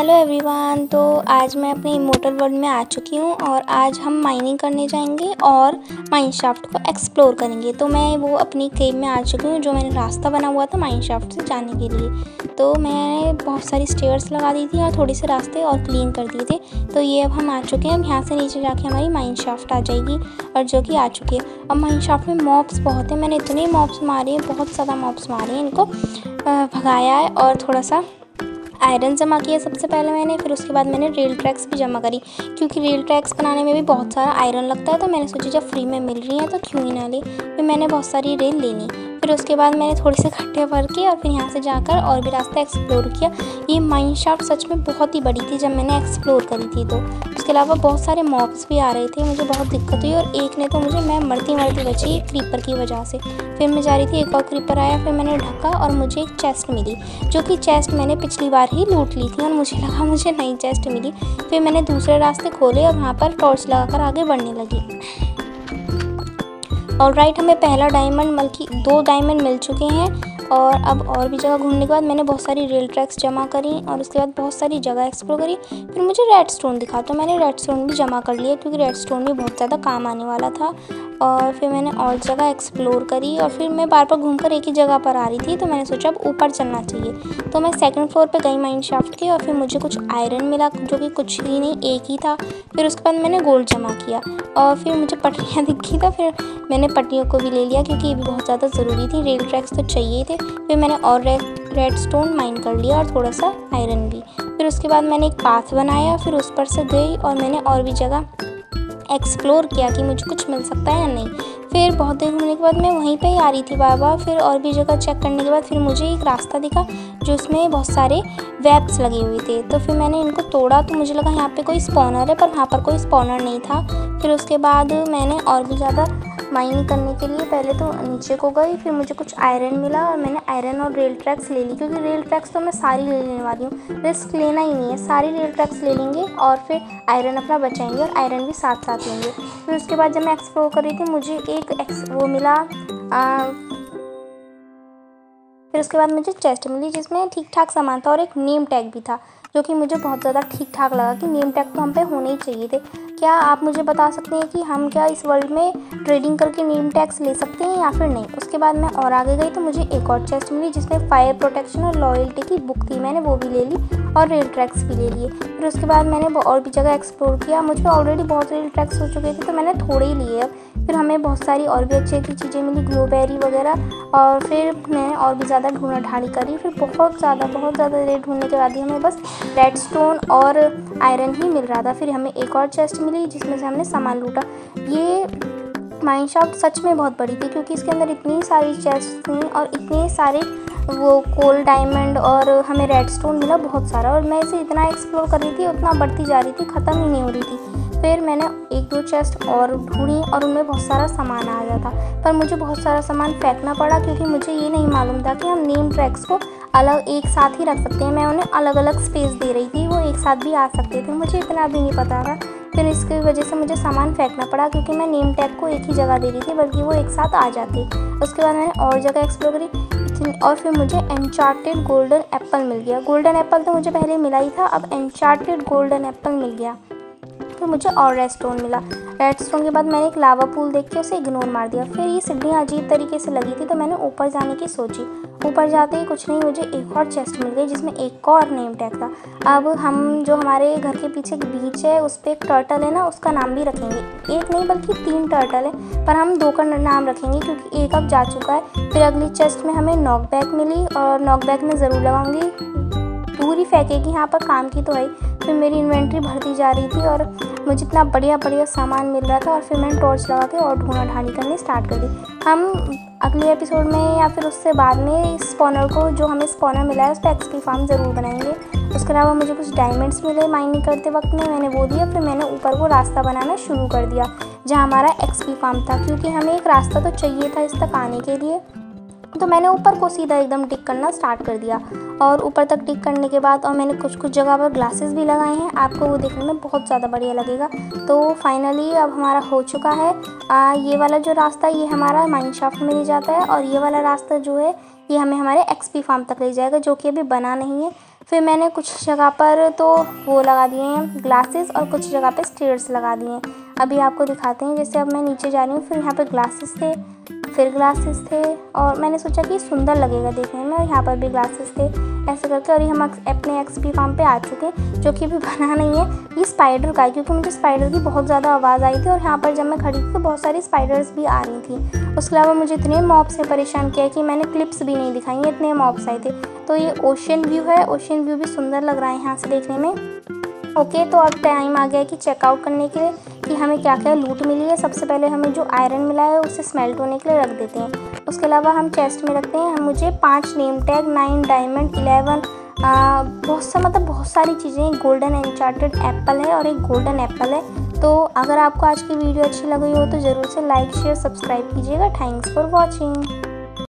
Hello everyone. तो आज मैं अपने इमोर्टल वर्ल्ड में आ चुकी हूँ और आज हम माइनिंग करने जाएंगे और माइनशाफ्ट को एक्सप्लोर करेंगे। तो मैं वो अपनी केव में आ चुकी हूँ जो मैंने रास्ता बना हुआ था माइनशाफ्ट से जाने के लिए। तो मैंने बहुत सारी स्टेयर्स लगा दी थी और थोड़े से रास्ते और क्लीन कर दिए थे। तो ये अब हम आ चुके हैं। अब यहाँ से नीचे जाके हमारी माइनशाफ्ट आ जाएगी और जो कि आ चुकी है। अब माइनशाफ्ट में मॉब्स बहुत हैं। मैंने इतने मॉब्स मारे हैं, बहुत ज़्यादा मॉब्स मारे हैं, इनको भगाया है और थोड़ा सा आयरन जमा किया सबसे पहले मैंने। फिर उसके बाद मैंने रेल ट्रैक्स भी जमा करी, क्योंकि रेल ट्रैक्स बनाने में भी बहुत सारा आयरन लगता है। तो मैंने सोचा जब फ्री में मिल रही है तो क्यों ही ना ले। फिर मैंने बहुत सारी रेल ले ली। फिर उसके बाद मैंने थोड़े से खट्टे भर के और फिर यहाँ से जाकर और भी रास्ता एक्सप्लोर किया। ये माइनशाफ्ट सच में बहुत ही बड़ी थी जब मैंने एक्सप्लोर करी थी। तो उसके अलावा बहुत सारे मॉब्स भी आ रहे थे, मुझे बहुत दिक्कत हुई और एक ने तो मैं मरती बची क्रीपर की वजह से। फिर मैं जा रही थी, एक और क्रीपर आया, फिर मैंने ढका और मुझे एक चेस्ट मिली, जो कि चेस्ट मैंने पिछली बार ही लूट ली थी और मुझे लगा मुझे नई चेस्ट मिली। फिर मैंने दूसरे रास्ते खोले और वहाँ पर टॉर्च लगाकर आगे बढ़ने लगी। ऑलराइट, हमें पहला डायमंड बल्कि 2 डायमंड मिल चुके हैं। और अब और भी जगह घूमने के बाद मैंने बहुत सारी रेल ट्रैक्स जमा करी और उसके बाद बहुत सारी जगह एक्सप्लोर करी। फिर मुझे रेड स्टोन दिखा तो मैंने रेड स्टोन भी जमा कर लिया, क्योंकि रेड स्टोन भी बहुत ज़्यादा काम आने वाला था। और फिर मैंने और जगह एक्सप्लोर करी और फिर मैं बार बार घूमकर एक ही जगह पर आ रही थी। तो मैंने सोचा अब ऊपर चलना चाहिए। तो मैं सेकंड फ्लोर पे गई माइनशाफ्ट के और फिर मुझे कुछ आयरन मिला, जो कि कुछ ही नहीं एक ही था। फिर उसके बाद मैंने गोल्ड जमा किया और फिर मुझे पटरियाँ दिखी, तो फिर मैंने पटरियों को भी ले लिया, क्योंकि ये भी बहुत ज़्यादा ज़रूरी थी। रेल ट्रैक्स तो चाहिए थे। फिर मैंने और रेड स्टोन माइन कर लिया और थोड़ा सा आयरन भी। फिर उसके बाद मैंने एक पाथ बनाया, फिर उस पर से गई और मैंने और भी जगह एक्सप्लोर किया कि मुझे कुछ मिल सकता है या नहीं। फिर बहुत देर घूमने के बाद मैं वहीं पे ही आ रही थी बार। फिर और भी जगह चेक करने के बाद फिर मुझे एक रास्ता दिखा जो उसमें बहुत सारे वेब्स लगे हुए थे। तो फिर मैंने इनको तोड़ा तो मुझे लगा यहाँ पे कोई स्पॉनर है, पर वहाँ पर कोई स्पॉनर नहीं था। फिर उसके बाद मैंने और भी ज़्यादा माइनिंग करने के लिए पहले तो नीचे को गई। फिर मुझे कुछ आयरन मिला और मैंने आयरन और रेल ट्रैक्स ले ली, क्योंकि रेल ट्रैक्स तो मैं सारी ले लेने वाली हूँ। रिस्क लेना ही नहीं है, सारी रेल ट्रैक्स ले लेंगे और फिर आयरन अपना बचाएंगे और आयरन भी साथ साथ लेंगे। फिर उसके बाद जब मैं एक्सप्लोर कर रही थी मुझे एक वो मिला। फिर उसके बाद मुझे चेस्ट मिली जिसमें ठीक ठाक सामान था और एक नेम टैग भी था, जो कि मुझे बहुत ज़्यादा ठीक ठाक लगा कि नेम टैग तो हम पे होने ही चाहिए थे। क्या आप मुझे बता सकते हैं कि हम क्या इस वर्ल्ड में ट्रेडिंग करके नेम टैग्स ले सकते हैं या फिर नहीं? उसके बाद मैं और आगे गई तो मुझे एक और चेस्ट मिली जिसमें फायर प्रोटेक्शन और लॉयल्टी की बुक थी, मैंने वो भी ले ली और रेल ट्रैक्स भी ले लिए। फिर उसके बाद मैंने और भी जगह एक्सप्लोर किया। मुझे ऑलरेडी बहुत रेल ट्रैक्स हो चुके थे तो मैंने थोड़े ही लिए। फिर हमें बहुत सारी और भी अच्छी अच्छी चीज़ें मिली, ग्लोबेरी वगैरह। और फिर मैंने और भी ज़्यादा ढूंढा ढाड़ी करी। फिर बहुत ज़्यादा देर ढूंढने के बाद ही हमें बस रेड स्टोन और आयरन ही मिल रहा था। फिर हमें एक और चेस्ट मिली जिसमें से हमने सामान लूटा। ये माइनशाफ्ट सच में बहुत बड़ी थी, क्योंकि इसके अंदर इतनी सारी चेस्ट थी और इतने सारे वो कोल डायमंड और हमें रेड स्टोन मिला बहुत सारा। और मैं इसे इतना एक्सप्लोर कर रही थी, उतना बढ़ती जा रही थी, ख़त्म ही नहीं हो रही थी। फिर मैंने 1-2 चेस्ट और ढूंढी और उनमें बहुत सारा सामान आ गया था, पर मुझे बहुत सारा सामान फेंकना पड़ा, क्योंकि मुझे ये नहीं मालूम था कि हम नेम ट्रैक्स को अलग एक साथ ही रख सकते हैं। मैं उन्हें अलग अलग स्पेस दे रही थी, वो एक साथ भी आ सकते थे, मुझे इतना भी नहीं पता था। फिर इसकी वजह से मुझे सामान फेंकना पड़ा, क्योंकि मैं नेम टैग को एक ही जगह दे रही थी, बल्कि वो एक साथ आ जाते। उसके बाद मैंने और जगह एक्सप्लोर करी और फिर मुझे एन्चार्टेड गोल्डन एप्पल मिल गया। गोल्डन एप्पल तो मुझे पहले मिला ही था, अब एन्चार्टेड गोल्डन एप्पल मिल गया। फिर मुझे और रेड स्टोन मिला। रेड स्टोन के बाद मैंने एक लावा पूल देख के उसे इग्नोर मार दिया। फिर ये सीढ़ियाँ अजीब तरीके से लगी थी तो मैंने ऊपर जाने की सोची। ऊपर जाते ही कुछ नहीं, मुझे एक और चेस्ट मिल गई जिसमें एक और नेम टैग था। अब हम जो हमारे घर के पीछे की बीच है उस पर एक टर्टल है ना, उसका नाम भी रखेंगे। एक नहीं बल्कि 3 टर्टल है, पर हम 2 का नाम रखेंगे क्योंकि एक अब जा चुका है। फिर अगली चेस्ट में हमें नॉकबैक मिली और नॉकबैक में ज़रूर लगाऊंगी, पूरी फेंकेगी, यहाँ पर काम की तो है। फिर मेरी इन्वेंट्री भरती जा रही थी और मुझे इतना बढ़िया सामान मिल रहा था। और फिर मैंने टॉर्च लगा के और ढूंढा ढांडी करनी स्टार्ट कर दी। हम अगले एपिसोड में या फिर उससे बाद में इस स्पॉनर को, जो हमें स्पॉनर मिला है, उस पर एक्सपी फार्म ज़रूर बनाएंगे। उसके अलावा मुझे कुछ डायमंड्स मिले माइनिंग करते वक्त में, मैंने वो दिया। फिर मैंने ऊपर को रास्ता बनाना शुरू कर दिया जहाँ हमारा एक्सपी फार्म था, क्योंकि हमें एक रास्ता तो चाहिए था इस तक आने के लिए। तो मैंने ऊपर को सीधा एकदम टिक करना स्टार्ट कर दिया। और ऊपर तक टिक करने के बाद और मैंने कुछ जगह पर ग्लासेस भी लगाए हैं, आपको वो देखने में बहुत ज़्यादा बढ़िया लगेगा। तो फाइनली अब हमारा हो चुका है। ये वाला जो रास्ता ये हमारा माइनशाफ्ट में ले जाता है और ये वाला रास्ता जो है ये हमें हमारे एक्सपी फार्म तक ले जाएगा, जो कि अभी बना नहीं है। फिर मैंने कुछ जगह पर तो वो लगा दिए हैं ग्लासेस और कुछ जगह पे स्टेयर्स लगा दिए हैं। अभी आपको दिखाते हैं। जैसे अब मैं नीचे जा रही हूँ, फिर यहाँ पे ग्लासेस थे, फिर ग्लासेस थे, और मैंने सोचा कि सुंदर लगेगा देखने में, और यहाँ पर भी ग्लासेस थे। ऐसे करके और ये हम अपने एक्सपी फार्म पे आ चुके हैं, जो कि अभी बना नहीं है। ये स्पाइडर का है, क्योंकि मुझे स्पाइडर की बहुत ज़्यादा आवाज़ आई थी, और यहाँ पर जब मैं खड़ी थी तो बहुत सारी स्पाइडर्स भी आ रही थी। उसके अलावा मुझे इतने मॉब से परेशान किया कि मैंने क्लिप्स भी नहीं दिखाई, इतने मॉब्स आए थे। तो ये ओशन व्यू है, ओशन व्यू भी सुंदर लग रहा है यहाँ से देखने में। ओके, तो अब टाइम आ गया है कि चेकआउट करने के लिए कि हमें क्या क्या लूट मिली है। सबसे पहले हमें जो आयरन मिला है उसे स्मेल्ट होने के लिए रख देते हैं। उसके अलावा हम चेस्ट में रखते हैं। मुझे 5 नेम टैग, 9 डायमंड, 11 बहुत सारी चीज़ें। गोल्डन एन्चांटेड एप्पल है और एक गोल्डन एप्पल है। तो अगर आपको आज की वीडियो अच्छी लगी हो तो ज़रूर से लाइक शेयर सब्सक्राइब कीजिएगा। Thanks for watching.